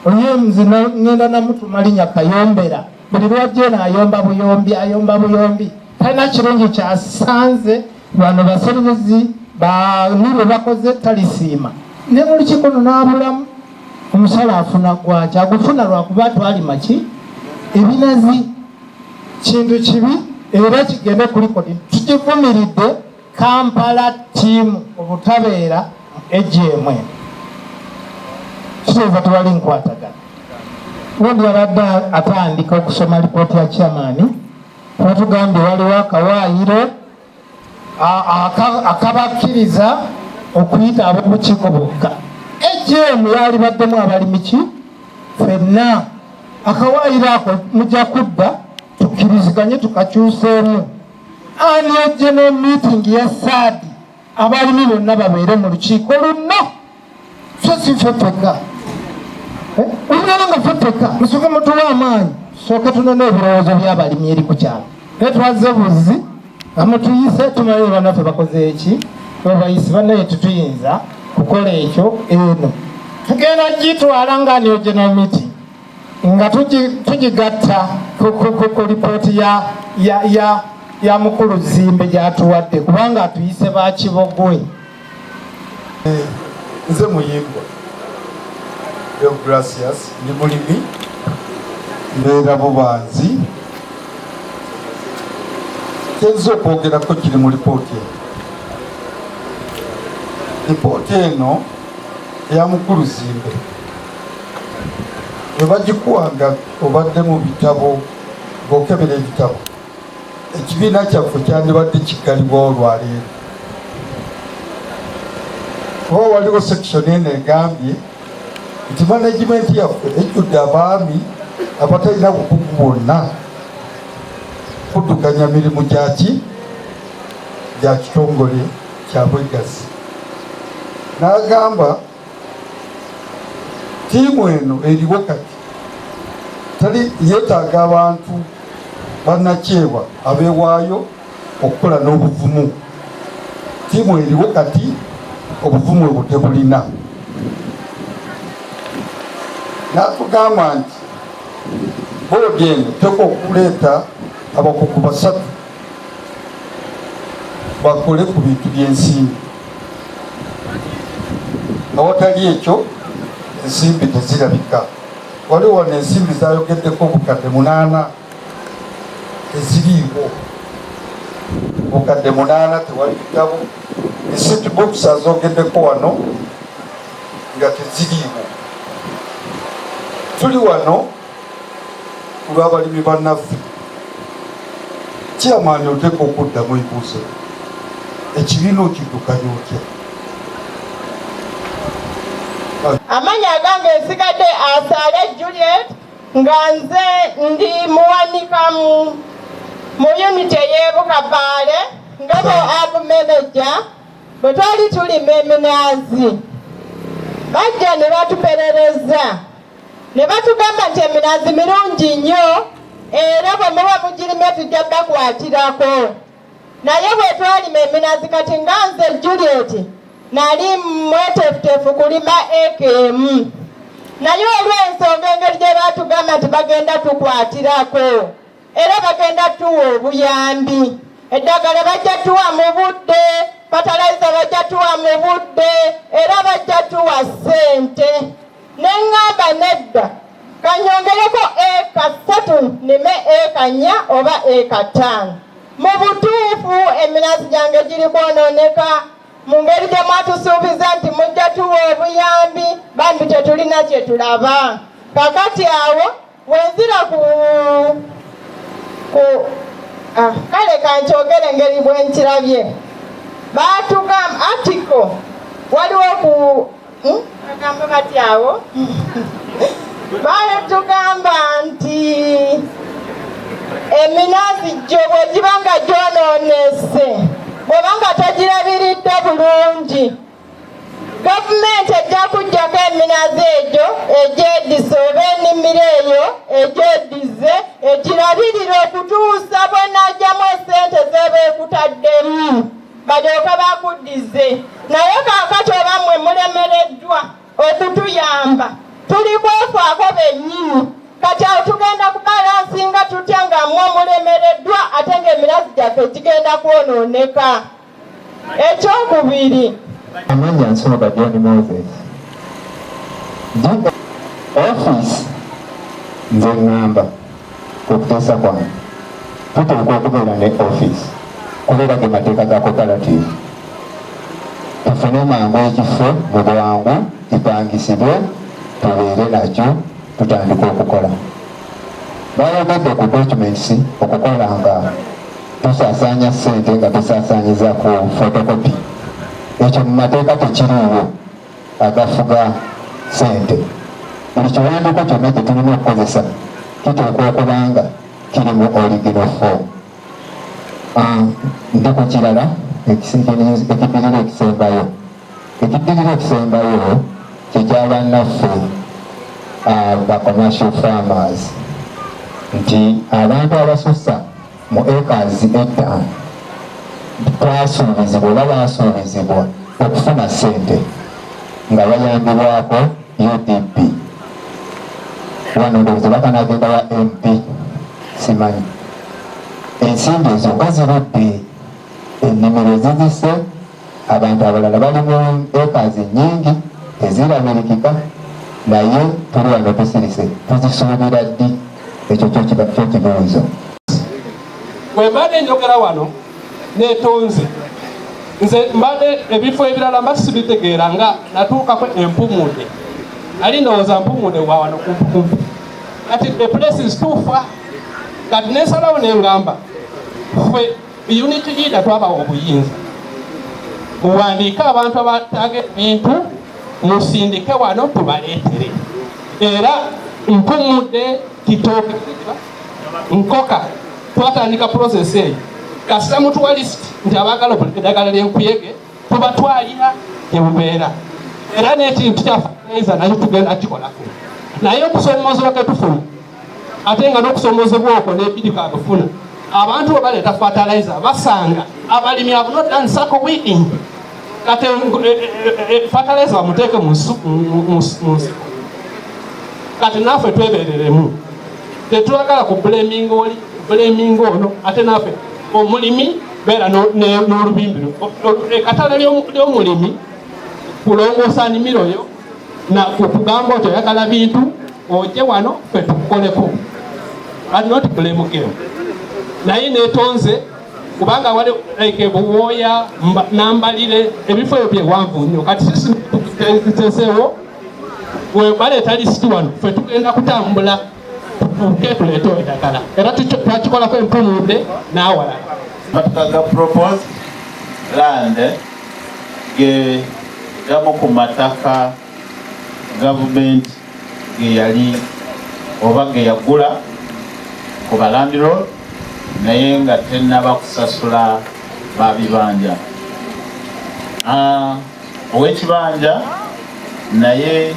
S7: oyemzi ngenda namutuma linnya Kayombera buli lwajje n'ayomba buyombi talina kirungi kyasanze bano baserengezi banibe bakoze talisiima ne mu lukiiko luno n'abulamu omusala afuna gwaki agufuna lwakuba twalima ki ebinazi kintu kibi era kigende kulikodi tukivumiridde Kampala team obutabeera ejemwe kireva tewali nkwatagana wondi abadde atandika okusoma lipooti ya chairman batugambye waliwo akawaayiro akabakkiriza okuyita ab'obukiiko bokka ejemu yali baddemu abalimi ki ffenna akawaayiro ako mujja kudda tukkiriziganye tukakyuseemu ani general meeting ya saadi abalimi bonna babeere mu lukiiko luno so si ffe ffeka olulala nga ffe ffeka musooke mutuwa amaanyi tusooke tunona ebirowoozo by'abalimi eri ku kyalo netwaze buzzi amutuyise tumalire bannaffe bakoze eki babayisi bannaye tetuyinza kukola ekyo eno tugenda gitwala nga niyo general meeting nga tugigatta ku lipooti ya mukulu zimbe gyatuwadde kubanga atuyise bakibogwe.
S8: Nze muyimbwa Gracias ndi mulimi mbeera Bubanzi. Kyenza okwogerako kiri mu lipooti eno. Lipooti eno eya mukulu zimbe bwe bagikuwanga obadde mu bitabo ng'okebera ebitabo, ekibiina kyaffe kyandibadde kigalibwa olwaleero. Kuba waliwo sekishoni eno egambye nti managimenti yaffe ejjudde abaami abatalina bukugu bwonna kuddukanya mirimu gyaki gya kitongole kya bwegazi. N'agamba tiimu eno eriwo kati tali yeetaaga abantu bannakyewa abeewaayo okukola n'obuvumu. Tiimu eriwo kati, obuvumu ebwo tebulina. N'atugamba nti boodi eno teka okuleeta abakugu 3 bakole ku bintu by'ensimbi. Awatali ekyo ensimbi tezirabika. Waliwo wano ensimbi zayogeddeko obukadde 8 eziriiwo. Obukadde 8 tewali bitabo. Receipt books azogeddeko wano nga teziriiwo. Tuli wano olw'abalimi bannaffe. Chairman oteeka okuddamu ebibuuzo. Ekibiina okiddukanya otya?
S6: Amanya agange nsigadde Asaale Juliet nga nze ndi muwanika mu unity y'Ebukabaale nga bo abumeneja. Bwe twali tulima eminazi bajja ne batuperereza ne batugamba nti eminazi mirungi nnyo era bwe muba mugirimye tujja bakwatirako. Naye bwe twalima eminazi kati nga nze Juliet nali mwetefutefu kulima ekemu. Naye olw'ensonga engeri gye batugamba nti bagenda tukwatirako era bagenda tuwa obuyambi. Eddagala bajja tuwa mu budde, fatalayiza bajja tuwa mu budde era bajja tuwa ssente. Ne ŋŋamba nedda kanyongereko eka 3 nime eka 4 oba eka 5. Mu butuufu eminazi gyange giri kwonooneka mu ngeri gye mwatusuubiza nti mujja tuwa obuyambi bambi tetulina kye tulaba. Kakati awo wenzira kale kankyogere engeri bwe nkirabye. Baatugamba atiko waliwo ku agamba bati awo baatugamba nti eminazi gyo bwe giba nga gyonoonese bw'oba nga togirabiridde bulungi, gavumenti ejja kuggyako eminazi egyo egyedize oba ennimiro eyo egyedize egirabirire okutuusa bw'enaggyamu essente z'eba ekutaddemu balyoke bakuddize. Naye kaakati oba mmwe mulemereddwa okutuyamba tuli kwefaako bennyini. Kati awo tugenda kubalansinga tutya nga mmwe mulemereddwa ate ng'eminazi gyaffe kigenda kwonooneka. Ekyokubiri,
S5: amanya nsooka John Moses office nze ŋŋamba okuteesa kwange tuteekwa okubeera ne office kubeera ge mateeka ga cooperative. Tufune mangu ekifo mu bwangu kipangisibwe tubeere nakyo tutandika okukola. Bayogedde ku documents okukola nga tusaasaanya ssente nga tusaasaanyiza ku photocopy. Ekyo mu mateeka tekiriiwo agafuga ssente. Buli kiwandiiko kyonna kye tulina okukozesa kiteekwa okuba nga kiri mu original form. Ndi ku kirala ekiddirira ekisembayo. Ekiddirira ekisembayo kyekyabannaffe ba commercial farmers nti abantu abasusa mu acres 5 twasuubizibwa oba basuubizibwa okufuna ssente nga bayambibwako UDP. Wano ndowooza bakanagenda wa MP simanyi. ensimbi ezo nga zirudde, ennimiro zizise, abantu abalala bali mu ekazi nnyingi tezirabirikika, naye tuli wano tusirise, tuzisuubira ddi? Ekyo kyo kibuuzo.
S9: Bwe mbadde njogera wano neetonze, nze mbadde ebifo ebirala mba sibitegeera nga natuukako empumude, ali ndowooza mpumude wa wano kumpukumpu, kati the place is too far. Kati nensalawo nengamba ffe unity leader twabawa obuyinza, muwandiike abantu abataaga ebintu, musindike wano tubaleetere, era mpumude kitooke nkoka twatandika process eyo kasita mutuwa list nti abaagala eddagala ly'enkuyege tubatwalira ebubeera, era n'ekintu kyafaaiza nayo tugenda kikolako, naye okusoomozebwa ketufuna ate nga n'okusoomozebwa okwo n'ebidiko agafuna abantu bwe baleeta fertilizer basanga abalimi have not done circle weeding, kati fertilizer bamuteeke mu nsiko, kati naffe twebereremu, tetulagala ku blaming oli blaming ono, ate naffe omulimi beera n'olubimbi ekatala ly'omulimi kulongoosa nnimiro yo na kugamba oti oyagala bintu ojje wano ffe tukukoleko, but not blame game. Naye neetonze kubanga wali like Buwooya Nambalire ebifo ebyo byewanvu nnyo, kati sisi tutezeewo we baleeta lisiti wano ffe tugenda kutambula tuke tuleete eddagala, era twakikolako empumude n'awalala.
S10: Matakaga propose land ge gamu ku mataka government ge yali oba ge yagula ku balandlord naye nga tennaba kusasula babibanja. Ow'ekibanja naye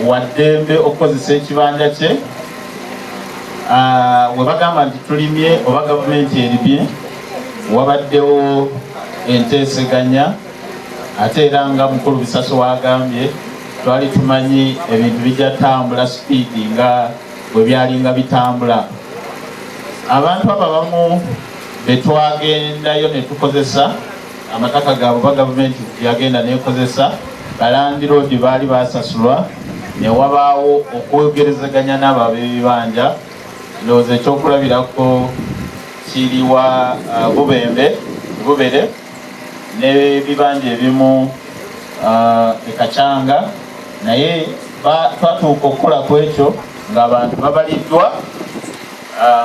S10: waddembe okukozesa ekibanja kye, we bagamba nti tulimye oba gavumenti erimye, wabaddewo enteeseganya, ate era nga mukulu Bisaso wagambye twali tumanyi ebintu bijja tambula sipiidi nga bwe byalinga bitambula. Abantu abo abamu betwagendayo ne tukozesa amataka gaabwe ba gavumenti yagenda nekozesa, balandiroodi baali basasulwa, ne wabaawo okwogerezeganya n'abo ab'ebibanja. Ndowooza ekyokulabirako kiriwa Bubere n'ebibanja ebimu ekacanga, naye twatuuka okukola ku ekyo ng'abantu babaliddwa,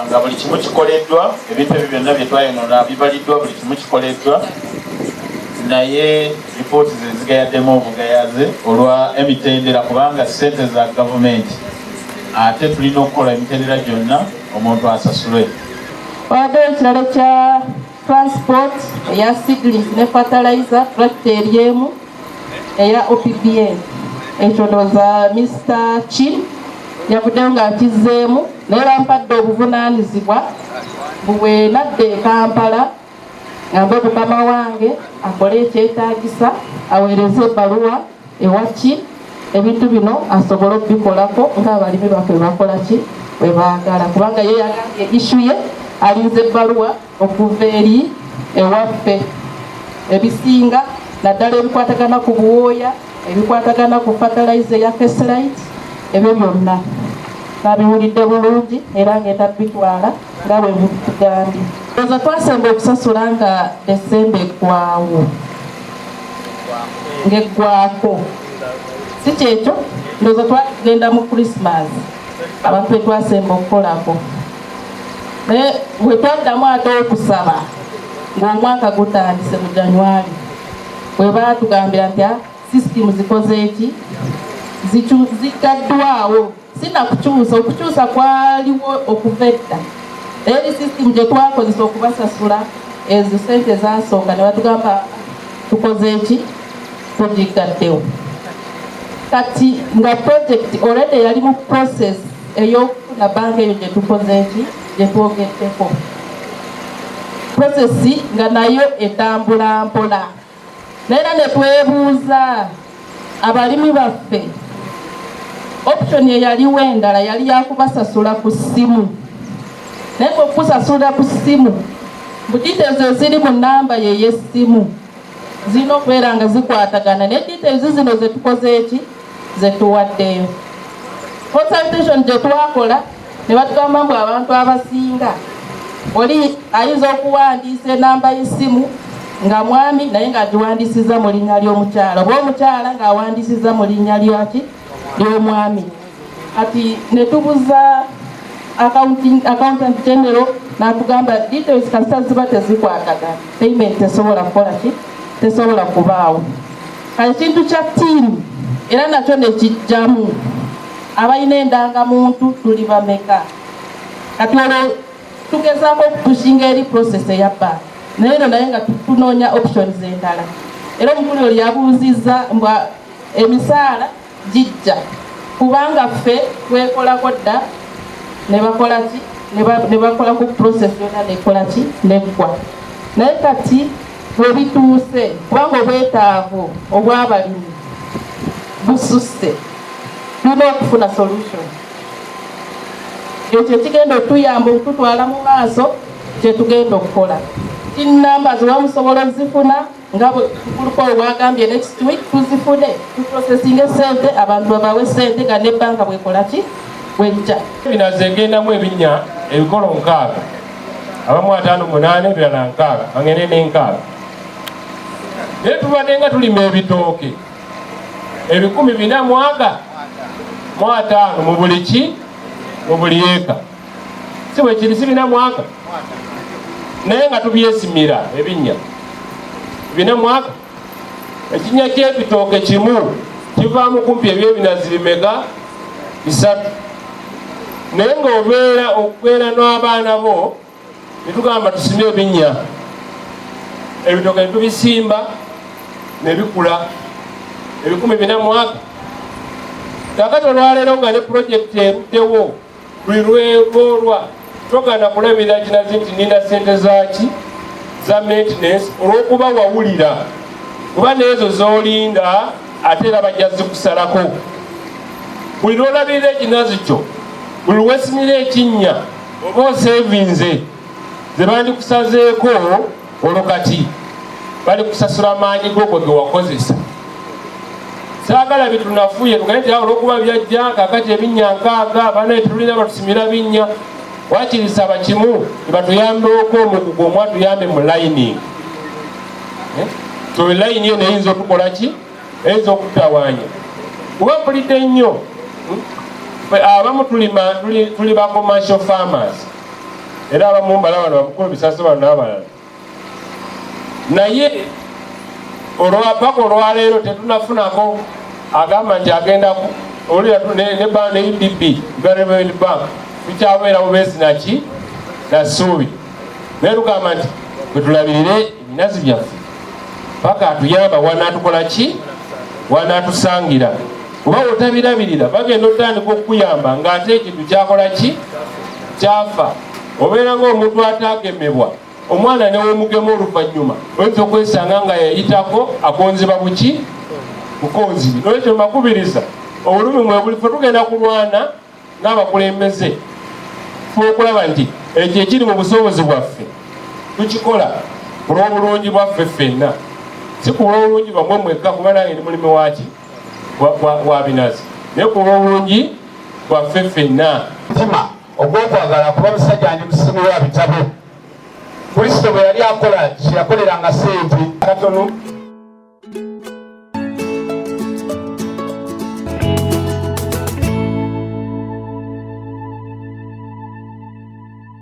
S10: nga buli kimu kikoleddwa, ebintu ebyo byonna bye twayonoona bibaliddwa, buli kimu kikoleddwa, naye ripooti ze zigayaddemu obugayaze olwa emitendera, kubanga ssente za gavumenti ate tulina okukola emitendera gyonna omuntu asasulwe.
S6: Wabaddewo ekirala kya transport eya seedlings ne fertilizer tractor eri emu eya OPBN, ekyo ndowooza Mr. Chin yavuddeyo ng'akizzeemu, naye bampadde obuvunaanyizibwa bwe nadde e Kampala ngambe mukama wange akole ekyetaagisa, aweereze ebbaluwa ewaki ebintu bino asobole okubikolako ng'abalimi baffe bakola ki bwe baagala, kubanga ye yagambye issue ye alinze ebbaluwa okuva eri ewaffe ebisinga naddala ebikwatagana ku buwooya, ebikwatagana ku fertilizer eya Keselite, ebyo byonna nabiwulidde bulungi era ngenda bitwala nga bwe butugambye. Ndowooza twasemba okusasula nga Desemba eggwawo ng'eggwako, si kyekyo, ndowooza twagenda mu Christmas abantu bwe twasemba okukolako, naye bwe twaddamu ate okusaba ng'omwaka gutandise mu January, bwe baatugambira nti sisitimu zikoze eki ziggaddwawo, sinakukyusa, okukyusa kwaliwo okuva edda, eri sisitimu gye twakozesa okubasasula ezo sente zasooka ne batugamba tukoze eki tugiggaddewo. Kati nga project already yali mu process ey'okufuna banka eyo gye tukoze eki gye twogeddeko, process nga nayo etambula mpola, naera ne twebuuza abalimi baffe option eyaliwo endala yali yakubasasula ku ssimu, naye okusasula ku ssimu bu details eziri mu namba yey'essimu zirina okubeera nga zikwatagana ne details zino zetukoze eki zetuwaddeyo. Consultation gye twakola ne batugamba mbu abantu abasinga oli ayinza okuwandiisa enamba y'essimu nga mwami naye ng'agiwandiisiza mu linnya ly'omukyala oba omukyala ng'awandiisiza mu linnya ly'omwami. Kati ne tubuza accountant general n'atugamba details kasita ziba tezikwatagana payment tesobola kukola ki tesobola kubaawo. Ekintu kya ttiimu era nakyo ne kijjamu abalina endangamuntu tuli bameka. Kati olwo tugezaako okutushinga eri process eya banka naye eno naye nga tunoonya options endala. Era omukulu oli yabuuzizza mbwa emisaala gijja kubanga ffe twekolako dda ne bakola ki ne bakola ku process yonna nekola ki neggwa. Naye kati bwe bituuse kubanga obwetaavu obw'abalimi bususse tulina okufuna solution. Ekyo kigenda okutuyamba okututwala mu maaso kyetugenda okukola. Namba ziba musobola ozifuna nga kuluko obwagambye next week tuzifune tuprocesinge sente abantu babawe sente nga ne banka bwekola ki bwejja.
S11: Ebinazi egendamu ebinnya ebikolo 6 abamu 5 8 ebirala 6 angene ne6 naye tubadde nga tulima ebitooke 145 mu buli ki mu buli eka si bwe kiri si 4 naye nga tubyesimira ebinnya 4 ekinnya ky'ebitooke kimu kivaamu kumpi ebyebinazi bimeka 3 naye ng'obeera okubeera n'abaana bo netugamba tusimye ebinnya ebitooke netubisimba nebikula 140. Kakati olwaleero nga ne purojekiti eruddewo buli lwegoolwa togana kulabira kinazi nti nina sente zaki za maintenance olw'okuba wawulira kuba n'ezo z'olinda ate era bajja zikusalako. Buli lwolabirira ekinazi kyo buli lwesimira ekinnya oba osevinze ze bandikusazeeko olwo kati bali kusasula maanyi gogwe ge wakozesa. Saagala bitunafuye tugaye nti olw'okuba byajja kakati ebinnya 6 banaye tulina batusimira binnya wakirisaba kimu batuyambeeko omukugu omwe atuyambe mu lining. So line yo neyinza okukola ki eyinza okutawaanya kuba mpulidde nnyo abamu tuli ba commercial farmers era abamu mbala bano bamukulu bisase bano n'abalala naye olwapaka olwaleero tetunafunako agamba nti agenda olira ne UDB Development Bank tukyabeera bubeezi naki nasuubi naye tugamba nti bwetulabirire ebinazi byaffe paka atuyamba wanaatukola ki wanaatusangira kuba otabirabirira bagenda otandika okukuyamba ng'ate ekintu kyakola ki kyafa. Obeera ng'omuntu ataagemebwa omwana newemugema oluvannyuma oyinza okwesanga nga yayitako akonziba buki bukonzibi. Nolwekyo makubiriza obulumi mwe buli fe tugenda kulwana n'abakulembeze fe okulaba nti ekyo ekiri mu busobozi bwaffe tukikola ku lw'obulungi bwaffe ffenna si ku lw'obulungi bwamwe mwekka kuba nange ndi mulimi waki wa binazi naye ku lw'obulungi bwaffe ffenna.
S7: Mutima ogw'okwagala kuba musajja ndi musimu wa bitabo Kristo bwe yali akola kyeyakoleranga sente katono